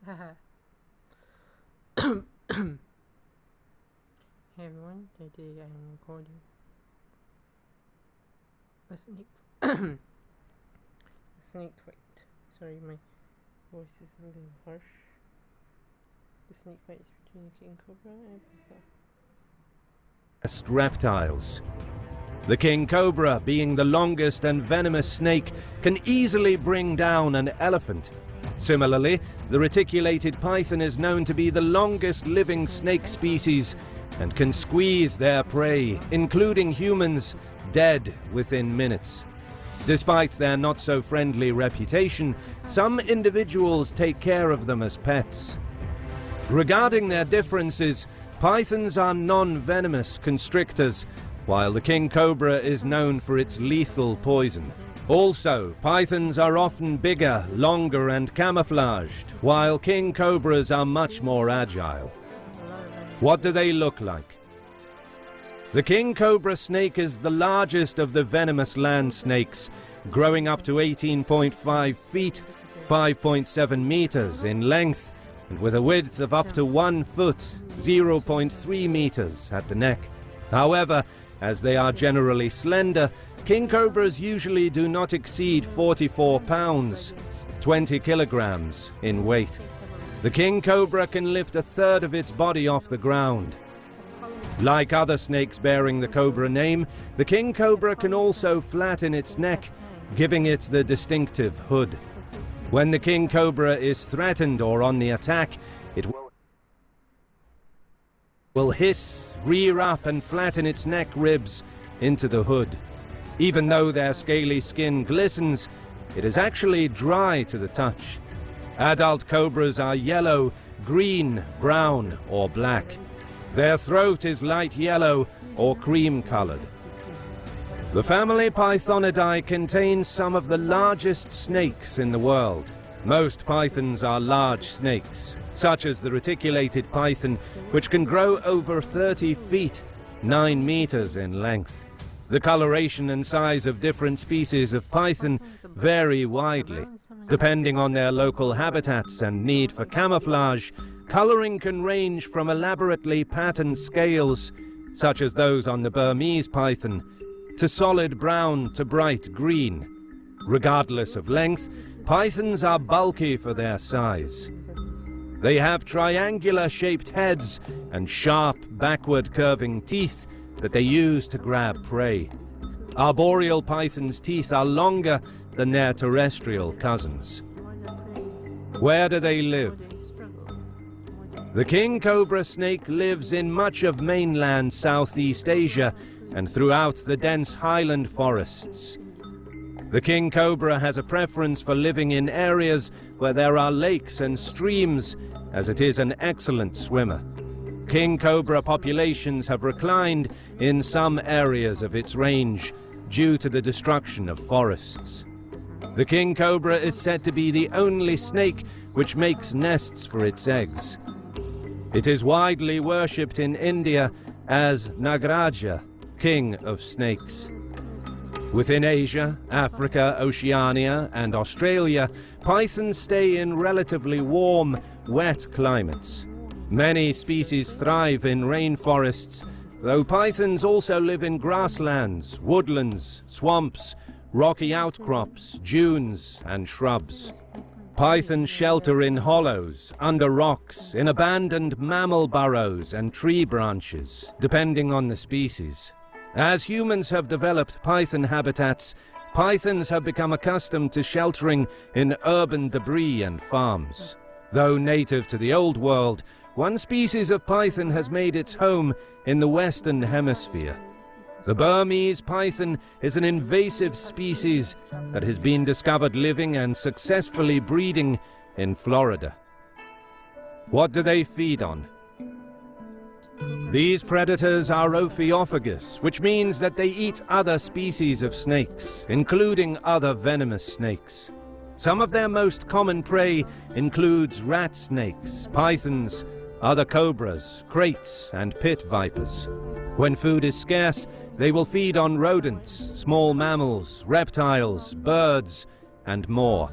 Hey everyone, today I'm recording a snake a snake fight. Sorry, my voice is a little harsh. The snake fight is between King Cobra and Papa. Reptiles. The king cobra, being the longest and venomous snake, can easily bring down an elephant. Similarly, the reticulated python is known to be the longest living snake species and can squeeze their prey, including humans, dead within minutes. Despite their not-so-friendly reputation, some individuals take care of them as pets. Regarding their differences, pythons are non-venomous constrictors, while the king cobra is known for its lethal poison. Also, pythons are often bigger, longer and camouflaged, while king cobras are much more agile. What do they look like? The king cobra snake is the largest of the venomous land snakes, growing up to 18.5 feet, 5.7 meters in length, and with a width of up to 1 foot, 0.3 meters at the neck. However, as they are generally slender, king cobras usually do not exceed 44 pounds, 20 kilograms in weight. The king cobra can lift a third of its body off the ground. Like other snakes bearing the cobra name, the king cobra can also flatten its neck, giving it the distinctive hood. When the king cobra is threatened or on the attack, it will hiss, rear up and flatten its neck ribs into the hood. Even though their scaly skin glistens, it is actually dry to the touch. Adult cobras are yellow, green, brown or black. Their throat is light yellow or cream-colored. The family Pythonidae contains some of the largest snakes in the world. Most pythons are large snakes, such as the reticulated python, which can grow over 30 feet, 9 meters in length. The coloration and size of different species of python vary widely. Depending on their local habitats and need for camouflage, coloring can range from elaborately patterned scales, such as those on the Burmese python, to solid brown to bright green. Regardless of length, pythons are bulky for their size. They have triangular-shaped heads and sharp, backward curving teeth that they use to grab prey. Arboreal pythons' teeth are longer than their terrestrial cousins. Where do they live? The king cobra snake lives in much of mainland Southeast Asia and throughout the dense highland forests. The king cobra has a preference for living in areas where there are lakes and streams, as it is an excellent swimmer. King cobra populations have reclined in some areas of its range due to the destruction of forests. The king cobra is said to be the only snake which makes nests for its eggs. It is widely worshipped in India as Nagraja, king of snakes. Within Asia, Africa, Oceania, and Australia, pythons stay in relatively warm, wet climates. Many species thrive in rainforests, though pythons also live in grasslands, woodlands, swamps, rocky outcrops, dunes, and shrubs. Pythons shelter in hollows, under rocks, in abandoned mammal burrows and tree branches, depending on the species. As humans have developed python habitats, pythons have become accustomed to sheltering in urban debris and farms. Though native to the Old World, one species of python has made its home in the Western Hemisphere. The Burmese python is an invasive species that has been discovered living and successfully breeding in Florida. What do they feed on? These predators are ophiophagous, which means that they eat other species of snakes, including other venomous snakes. Some of their most common prey includes rat snakes, pythons, other cobras, kraits, and pit vipers. When food is scarce, they will feed on rodents, small mammals, reptiles, birds, and more.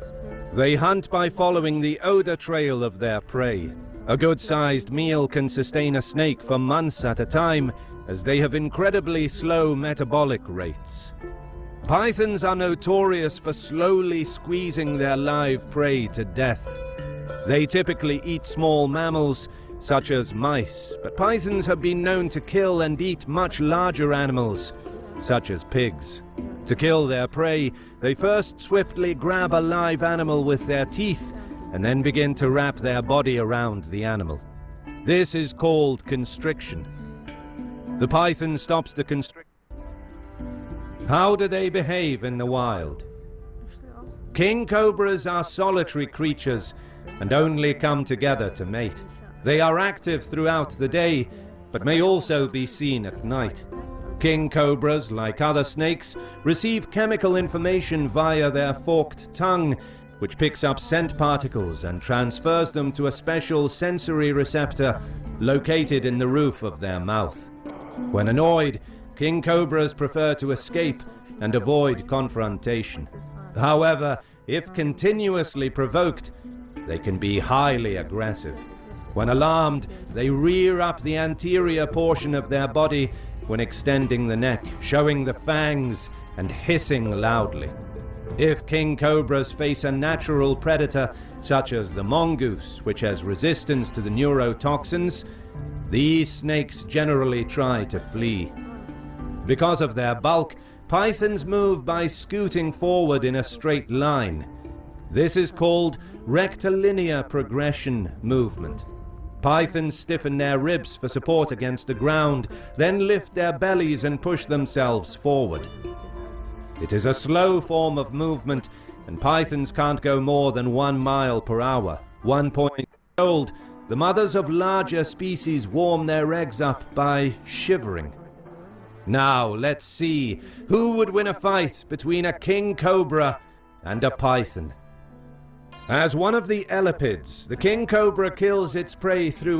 They hunt by following the odor trail of their prey. A good-sized meal can sustain a snake for months at a time, as they have incredibly slow metabolic rates. Pythons are notorious for slowly squeezing their live prey to death. They typically eat small mammals, such as mice, but pythons have been known to kill and eat much larger animals, such as pigs. To kill their prey, they first swiftly grab a live animal with their teeth and then begin to wrap their body around the animal. This is called constriction. The python stops the constriction. How do they behave in the wild? King cobras are solitary creatures and only come together to mate. They are active throughout the day, but may also be seen at night. King cobras, like other snakes, receive chemical information via their forked tongue, which picks up scent particles and transfers them to a special sensory receptor located in the roof of their mouth. When annoyed, king cobras prefer to escape and avoid confrontation. However, if continuously provoked, they can be highly aggressive. When alarmed, they rear up the anterior portion of their body when extending the neck, showing the fangs and hissing loudly. If king cobras face a natural predator, such as the mongoose, which has resistance to the neurotoxins, these snakes generally try to flee. Because of their bulk, pythons move by scooting forward in a straight line. This is called rectilinear progression movement. Pythons stiffen their ribs for support against the ground, then lift their bellies and push themselves forward. It is a slow form of movement, and pythons can't go more than 1 mile per hour. 1 point old, the mothers of larger species warm their eggs up by shivering. Now let's see who would win a fight between a king cobra and a python. As one of the elapids, the king cobra kills its prey through